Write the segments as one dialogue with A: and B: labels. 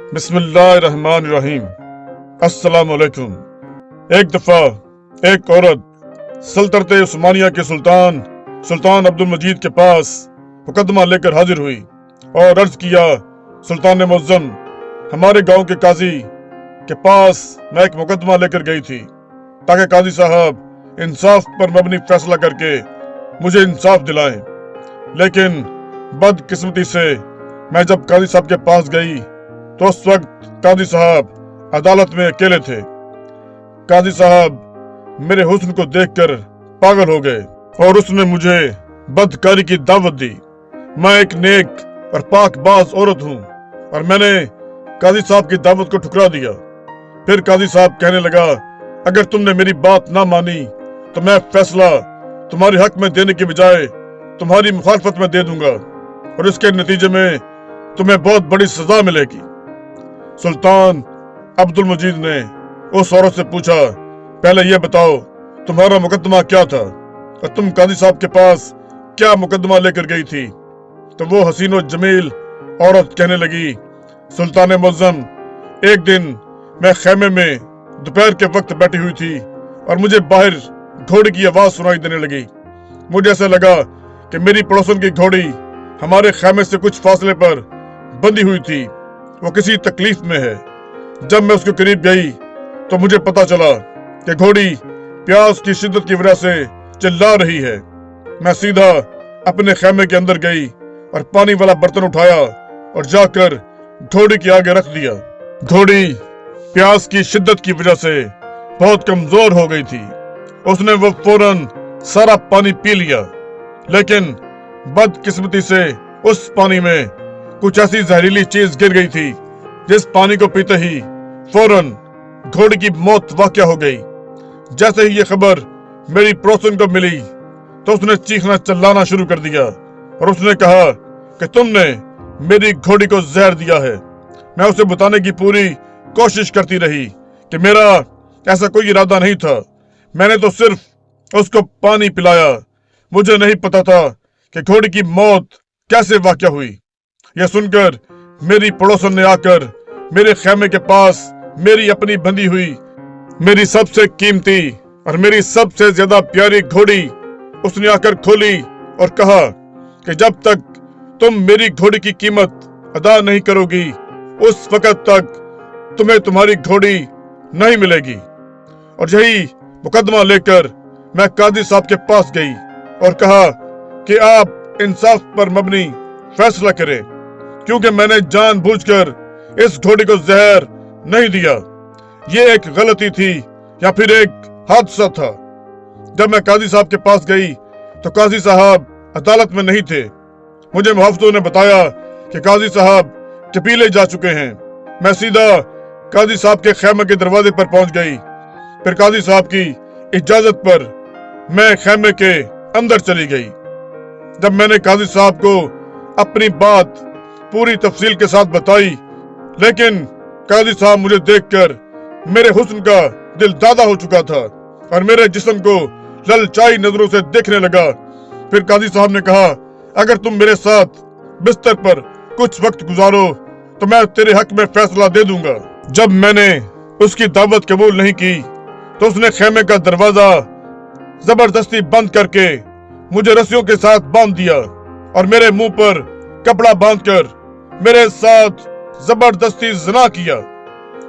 A: बिस्मिल्लाहिर्रहमानिर्रहीम। अस्सलाम वालेकुम। एक दफा एक औरत सल्तनत उस्मानिया के सुल्तान अब्दुल मजीद के पास मुकदमा लेकर हाजिर हुई और अर्ज किया, सुल्तान मुअज्जम, हमारे गांव के काजी के पास मैं एक मुकदमा लेकर गई थी ताकि काजी साहब इंसाफ पर मबनी फैसला करके मुझे इंसाफ दिलाएं। लेकिन बदकिस्मती से मैं जब काजी साहब के पास गई तो उस वक्त काजी साहब अदालत में अकेले थे। काजी साहब मेरे हुस्न को देखकर पागल हो गए और उसने मुझे बदकारी की दावत दी। मैं एक नेक और पाकबाज औरत हूँ और मैंने काजी साहब की दावत को ठुकरा दिया। फिर काजी साहब कहने लगा, अगर तुमने मेरी बात ना मानी तो मैं फैसला तुम्हारे हक में देने के बजाय तुम्हारी मुखालफत में दे दूंगा और इसके नतीजे में तुम्हें बहुत बड़ी सजा मिलेगी। सुल्तान अब्दुल मजीद ने उस औरत से पूछा, पहले यह बताओ तुम्हारा मुकदमा क्या था और तुम काजी साहब के पास क्या मुकदमा लेकर गई थी? तो वो हसीन और जमील औरत कहने लगी, सुल्तान मुअज्जम, एक दिन मैं खेमे में दोपहर के वक्त बैठी हुई थी और मुझे बाहर घोड़े की आवाज सुनाई देने लगी। मुझे ऐसा लगा कि मेरी पड़ोसन की घोड़ी हमारे खेमे से कुछ फासले पर बंधी हुई थी, वो किसी तकलीफ में है। जब मैं उसके करीब गई तो मुझे पता चला कि घोड़ी प्यास की शिद्दत की वजह से चिल्ला रही है। मैं सीधा अपने खेमे के अंदर गई और पानी वाला बर्तन उठाया और जाकर घोड़ी के आगे रख दिया। घोड़ी प्यास की शिद्दत की वजह से बहुत कमजोर हो गई थी। उसने वो फौरन सारा पानी पी लिया, लेकिन बदकिस्मती से उस पानी में कुछ ऐसी जहरीली चीज गिर गई थी जिस पानी को पीते ही फौरन घोड़ी की मौत वाक़या हो गई। जैसे ही ये खबर मेरी पड़ोसन को मिली तो उसने चीखना चिल्लाना शुरू कर दिया और उसने कहा कि तुमने मेरी घोड़ी को जहर दिया है। मैं उसे बताने की पूरी कोशिश करती रही कि मेरा ऐसा कोई इरादा नहीं था, मैंने तो सिर्फ उसको पानी पिलाया। मुझे नहीं पता था कि घोड़ी की मौत कैसे वाक़या हुई। यह सुनकर मेरी पड़ोसन ने आकर मेरे खेमे के पास मेरी अपनी बंधी हुई, मेरी सबसे कीमती और मेरी सबसे ज्यादा प्यारी घोड़ी उसने आकर खोली और कहा कि जब तक तुम मेरी घोड़ी की कीमत अदा नहीं करोगी उस वक्त तक तुम्हें तुम्हारी घोड़ी नहीं मिलेगी। और यही मुकदमा लेकर मैं काजी साहब के पास गई और कहा कि आप इंसाफ पर मबनी फैसला करें, क्योंकि मैंने जानबूझकर इस घोड़ी को जहर नहीं दिया। ये एक गलती थी या फिर एक हादसा था। जब मैं काजी साहब के पास गई तो काजी साहब अदालत में नहीं थे। मुझे मुहाफिजों ने बताया कि काजी साहब कबीले जा चुके हैं। मैं सीधा काजी साहब के खेमे के दरवाजे पर पहुंच गई। फिर काजी साहब की इजाजत पर मैं खेमे के अंदर चली गई। जब मैंने काजी साहब को अपनी बात पूरी तफसील के साथ बताई, लेकिन काजी साहब मुझे देखकर मेरे हुस्न का दिल दादा हो चुका था और मेरे जिस्म को ललचाई नजरों से देखने लगा। फिर काजी साहब ने कहा, अगर तुम मेरे साथ बिस्तर पर कुछ वक्त गुजारो तो मैं तेरे हक में फैसला दे दूंगा। जब मैंने उसकी दावत कबूल नहीं की तो उसने खेमे का दरवाजा जबरदस्ती बंद करके मुझे रस्सियों के साथ बांध दिया और मेरे मुंह पर कपड़ा बांधकर मेरे साथ जबरदस्ती ज़िना किया।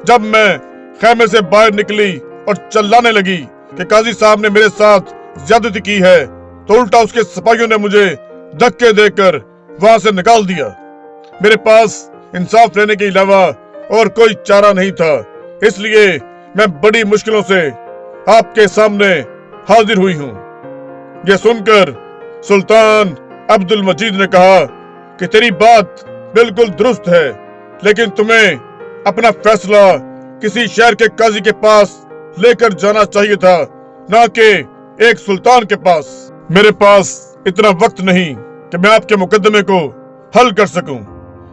A: जब मैं खेमे से बाहर निकली और चिल्लाने लगी कि काजी साहब ने मेरे साथ ज्यादती की है, तो उल्टा उसके सिपाहियों ने मुझे धक्के देकर वहां से निकाल दिया। मेरे पास इंसाफ लेने के अलावा और कोई चारा नहीं था, इसलिए मैं बड़ी मुश्किलों से आपके सामने हाजिर हुई हूँ। यह सुनकर सुल्तान अब्दुल मजीद ने कहा कि तेरी बात बिल्कुल दुरुस्त है, लेकिन तुम्हें अपना फैसला किसी शहर के काजी के पास लेकर जाना चाहिए था, ना कि एक सुल्तान के पास। मेरे पास इतना वक्त नहीं कि मैं आपके मुकदमे को हल कर सकूं,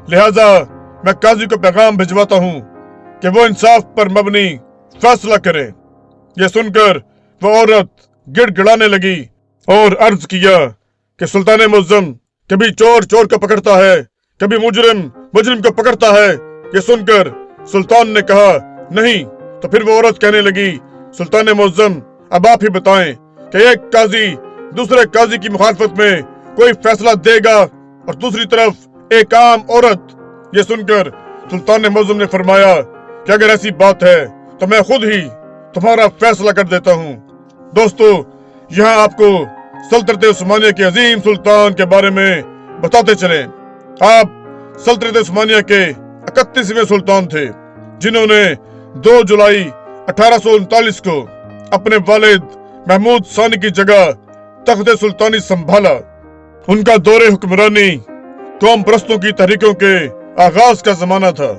A: लिहाजा मैं काजी को पैगाम भिजवाता हूं कि वो इंसाफ पर मबनी फैसला करे। यह सुनकर वो औरत गिड़गिड़ाने लगी और अर्ज किया कि सुल्तान मुअज्जम, कभी चोर चोर को पकड़ता है, कभी मुजरिम मुजरिम को पकड़ता है, ये सुनकर सुल्तान ने कहा, नहीं। तो फिर वो औरत कहने लगी, सुल्तान मुअज्जम, अब आप ही बताएं कि एक काजी दूसरे काजी की मुखालफत में कोई फैसला देगा और दूसरी तरफ एक आम औरत। ये सुनकर सुल्तान मुअज्जम ने फरमाया कि अगर ऐसी बात है तो मैं खुद ही तुम्हारा फैसला कर देता हूँ। दोस्तों, यहाँ आपको सल्तनत उस्मानिया के अजीम सुल्तान के बारे में बताते चले। आप सल्तनत उस्मानिया के 31वें सुल्तान थे, जिन्होंने 2 जुलाई 1839 को अपने वालिद महमूद सानी की जगह तख्त सुल्तानी संभाला। उनका दौरे हुक्मरानी कौम परस्तों की तहरीकों के आगाज का जमाना था।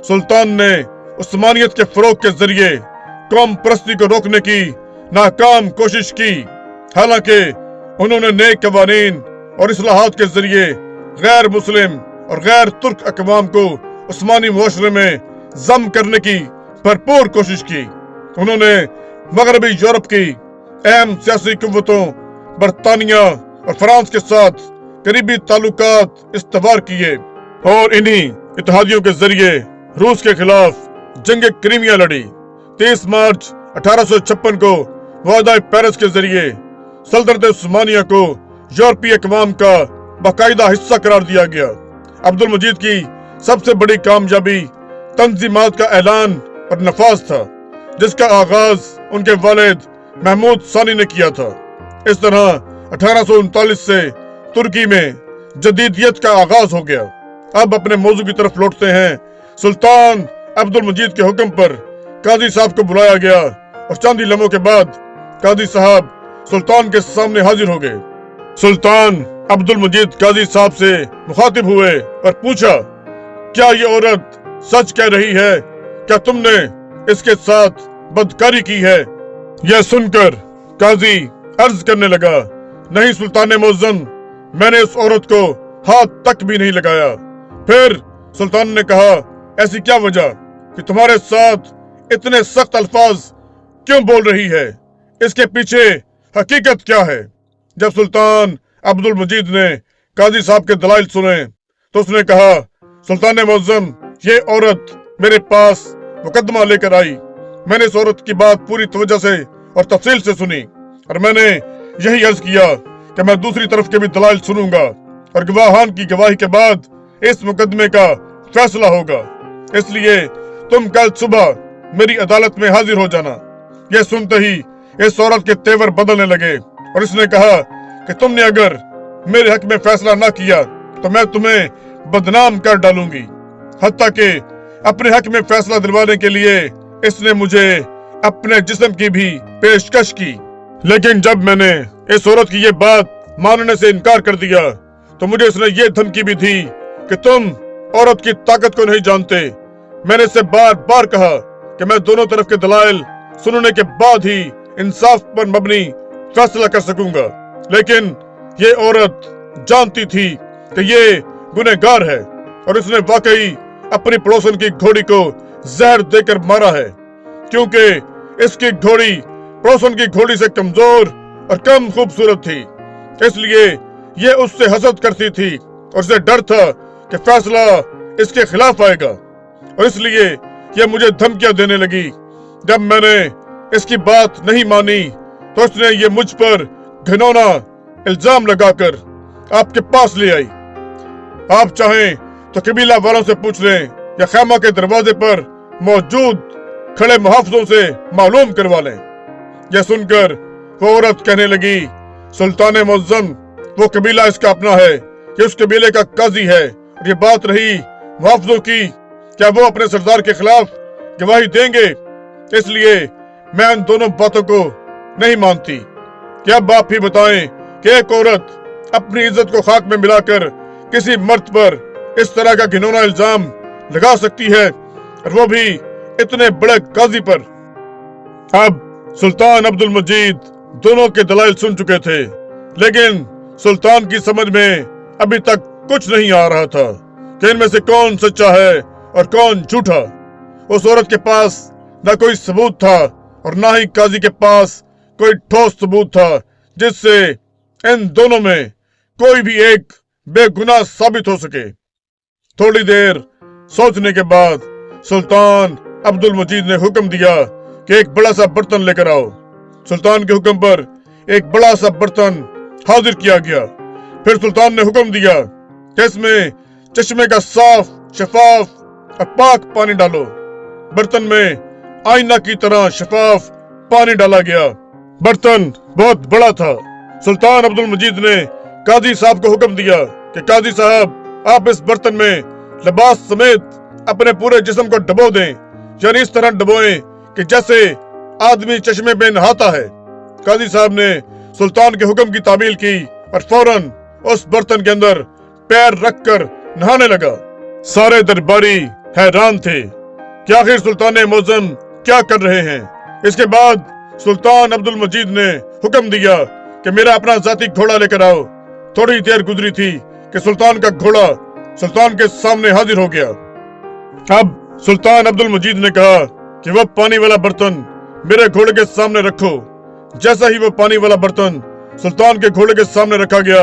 A: सुल्तान ने उस्मानियत के फरोग के जरिए कौम परस्ती को रोकने की नाकाम कोशिश की। हालांकि उन्होंने नेक कवानीन और इस्लाहात के जरिए गैर मुस्लिम और गैर तुर्क अक़वाम को उस्मानी मुआशरे में जम करने की भरपूर कोशिश की। उन्होंने मगरबी यूरोप की अहम सियासी कुव्वतों बरतानिया और फ्रांस के साथ करीबी ताल्लुकात इस्तवार किए और इन्हीं इत्तेहादियों के जरिए रूस के खिलाफ जंग क्रीमिया लड़ी। 30 मार्च 1856 को वादा पेरिस के जरिए सल्तनत उस्मानिया को यूरोपीय अक़वाम का बाकायदा हिस्सा करार दिया गया। अब्दुल मजीद की सबसे बड़ी कामयाबी तंजीमात का ऐलान और नफाज था, जिसका आगाज उनके वालिद महमूद सानी ने किया था। इस तरह 1839 से तुर्की में जदीदियत का आगाज हो गया। अब अपने मौजू की तरफ लौटते हैं। सुल्तान अब्दुल मजीद के हुक्म पर काजी साहब को बुलाया गया और चंद ही लम्हों के बाद काजी साहब सुल्तान के सामने हाजिर हो गए। सुल्तान अब्दुल मजीद काजी साहब से मुखातिब हुए और पूछा, क्या ये औरत सच कह रही है? क्या तुमने इसके साथ बदकारी की है? यह सुनकर काजी अर्ज करने लगा, नहीं सुल्तान मुअज्जम, मैंने उस औरत को हाथ तक भी नहीं लगाया। फिर सुल्तान ने कहा, ऐसी क्या वजह कि तुम्हारे साथ इतने सख्त अल्फाज क्यों बोल रही है? इसके पीछे हकीकत क्या है? जब सुल्तान अब्दुल मजीद ने काजी साहब के दलाइल सुने तो उसने कहा, सुल्तान मुअज्जम, ये औरत मेरे पास मुकदमा लेकर आई। मैंने इस औरत की बात पूरी तवज्जो से और तफसील से सुनी और मैंने यही अर्ज किया कि मैं दूसरी तरफ के भी दलाइल सुनूंगा और गवाहान की गवाही के बाद इस मुकदमे का फैसला होगा। इसलिए तुम कल सुबह मेरी अदालत में हाजिर हो जाना। यह सुनते ही इस औरत के तेवर बदलने लगे और इसने कहा कि तुमने अगर मेरे हक में फैसला ना किया तो मैं तुम्हें बदनाम कर डालूंगी। हत्ता कि अपने हक में फैसला दिलवाने के लिए इसने मुझे अपने जिस्म की भी पेशकश की। लेकिन जब मैंने इस औरत की ये बात मानने से इनकार कर दिया तो मुझे इसने ये धमकी भी दी कि तुम औरत की ताकत को नहीं जानते। मैंने इससे बार बार कहा कि मैं दोनों तरफ के दलाइल सुनने के बाद ही इंसाफ पर मबनी फैसला कर सकूंगा, लेकिन ये औरत जानती थी कि ये गुनहगार है और इसने वाकई अपनी पड़ोसन की घोड़ी को जहर देकर मारा है, क्योंकि इसकी घोड़ी पड़ोसन की घोड़ी से कमजोर और कम खूबसूरत थी। इसलिए ये उससे हसद करती थी और इसे डर था कि फैसला इसके खिलाफ आएगा और इसलिए ये मुझे धमकियां देने लगी। जब मैंने इसकी बात नहीं मानी तो इसने ये मुझ पर घिनौना इल्जाम लगाकर आपके पास ले आई। आप चाहें तो कबीला वालों से पूछ लें या खैमा के दरवाजे पर मौजूद खड़े मुहाफिजों से मालूम करवा लें। यह सुनकर वो औरत कहने लगी, सुल्तान मुअज्जम, वो कबीला इसका अपना है, ये उस कबीले का काजी है और ये बात रही मुहाफिजों की, क्या वो अपने सरदार के खिलाफ गवाही देंगे? इसलिए मैं उन दोनों बातों को नहीं मानती। क्या अब आप ही बताएं कि एक औरत अपनी इज्जत को खाक में मिलाकर किसी मर्द पर इस तरह का घिनौना इल्जाम लगा सकती है, और वो भी इतने बड़े काजी पर। अब सुल्तान अब्दुल मजीद दोनों के दलाइल सुन चुके थे, लेकिन सुल्तान की समझ में अभी तक कुछ नहीं आ रहा था कि इनमें से कौन सच्चा है और कौन झूठा। उस औरत के पास न कोई सबूत था और न ही काजी के पास कोई ठोस सबूत था जिससे इन दोनों में कोई भी एक बेगुनाह साबित हो सके। थोड़ी देर सोचने के बाद सुल्तान अब्दुल मजीद ने हुक्म दिया कि एक बड़ा सा बर्तन लेकर आओ। सुल्तान के हुक्म पर एक बड़ा सा बर्तन हाजिर किया गया। फिर सुल्तान ने हुक्म दिया कि इसमें चश्मे का साफ, शफाफ और पाक पानी डालो। बर्तन में आईना की तरह शफाफ पानी डाला गया। बर्तन बहुत बड़ा था। सुल्तान अब्दुल मजीद ने काजी साहब को हुक्म दिया कि काजी साहब, आप इस बर्तन में लिबास समेत अपने पूरे जिस्म को डबो दें, यानी इस तरह डबोएं कि जैसे आदमी चश्मे में नहाता है। काजी साहब ने सुल्तान के हुक्म की तामील की और फौरन उस बर्तन के अंदर पैर रखकर नहाने लगा। सारे दरबारी हैरान थे कि आखिर सुल्तान मुअज्जम क्या कर रहे हैं। इसके बाद सुल्तान अब्दुल मजीद ने हुक्म दिया कि मेरा अपना जाती घोड़ा लेकर आओ। थोड़ी देर गुजरी थी कि सुल्तान का घोड़ा सुल्तान के सामने हाजिर हो गया। अब सुल्तान अब्दुल मजीद ने कहा कि वो पानी वाला बर्तन मेरे घोड़े के सामने रखो। जैसा ही वो पानी वाला बर्तन सुल्तान के घोड़े के सामने रखा गया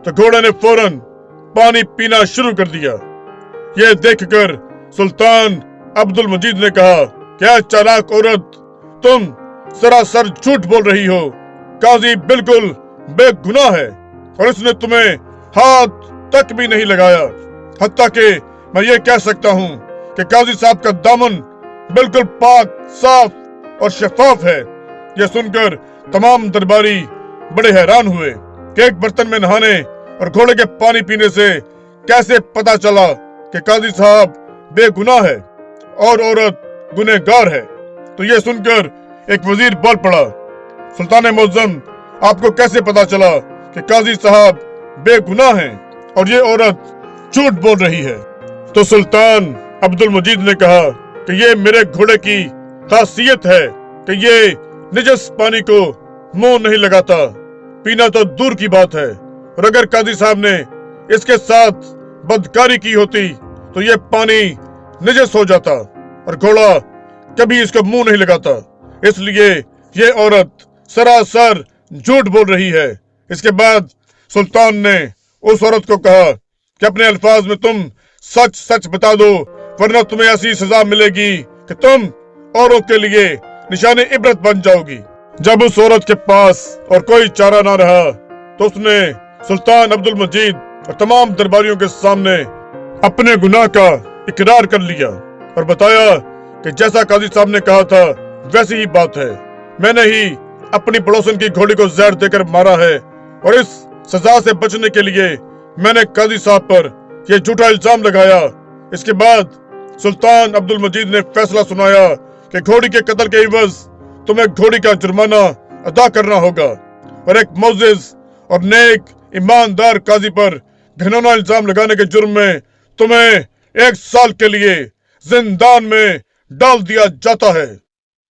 A: तो घोड़े ने फौरन पानी पीना शुरू कर दिया। यह देखकर सुल्तान अब्दुल मजीद ने कहा, क्या चालाक औरत, तुम सरासर झूठ बोल रही हो। काजी बिल्कुल बेगुनाह है और उसने तुम्हें हाथ तक भी नहीं लगाया। हत्ता कि मैं ये कह सकता हूँ कि काजी साहब का दामन बिल्कुल पाक, साफ और शफाफ है। यह सुनकर तमाम दरबारी बड़े हैरान हुए कि एक बर्तन में नहाने और घोड़े के पानी पीने से कैसे पता चला कि काजी साहब बेगुनाह है और औरत गुनहगार है। तो यह सुनकर एक वजीर बोल पड़ा, सुल्तान मुअज्जम, आपको कैसे पता चला कि काजी साहब बेगुनाह हैं और ये औरत झूठ बोल रही है? तो सुल्तान अब्दुल मजीद ने कहा कि ये मेरे घोड़े की खासियत है कि ये निजस पानी को मुंह नहीं लगाता। पीना तो दूर की बात है, और अगर काजी साहब ने इसके साथ बदकारी की होती तो ये पानी निजस हो जाता और घोड़ा कभी इसको मुंह नहीं लगाता। इसलिए ये औरत सरासर झूठ बोल रही है। इसके बाद सुल्तान ने उस औरत को कहा कि अपने अल्फाज में तुम सच सच बता दो, वरना तुम्हें ऐसी सजा मिलेगी कि तुम औरों के लिए निशाने इबरत बन जाओगी। जब उस औरत के पास और कोई चारा ना रहा तो उसने सुल्तान अब्दुल मजीद और तमाम दरबारियों के सामने अपने गुनाह का इकरार कर लिया और बताया कि जैसा काजी साहब ने कहा था वैसी ही बात है। मैंने ही अपनी पड़ोसन की घोड़ी को जहर देकर मारा है और इस सजा से बचने के लिए मैंने काजी साहब पर यह झूठा इल्जाम लगाया। इसके बाद सुल्तान अब्दुल मजीद ने फैसला सुनाया कि घोड़ी के कत्ल के इवज तुम्हें घोड़ी का जुर्माना अदा करना होगा और एक मुअज़्ज़िज़ और नेक ईमानदार काजी पर घिनौना इल्जाम लगाने के जुर्म में तुम्हें 1 साल के लिए जिंदान में डाल दिया जाता है।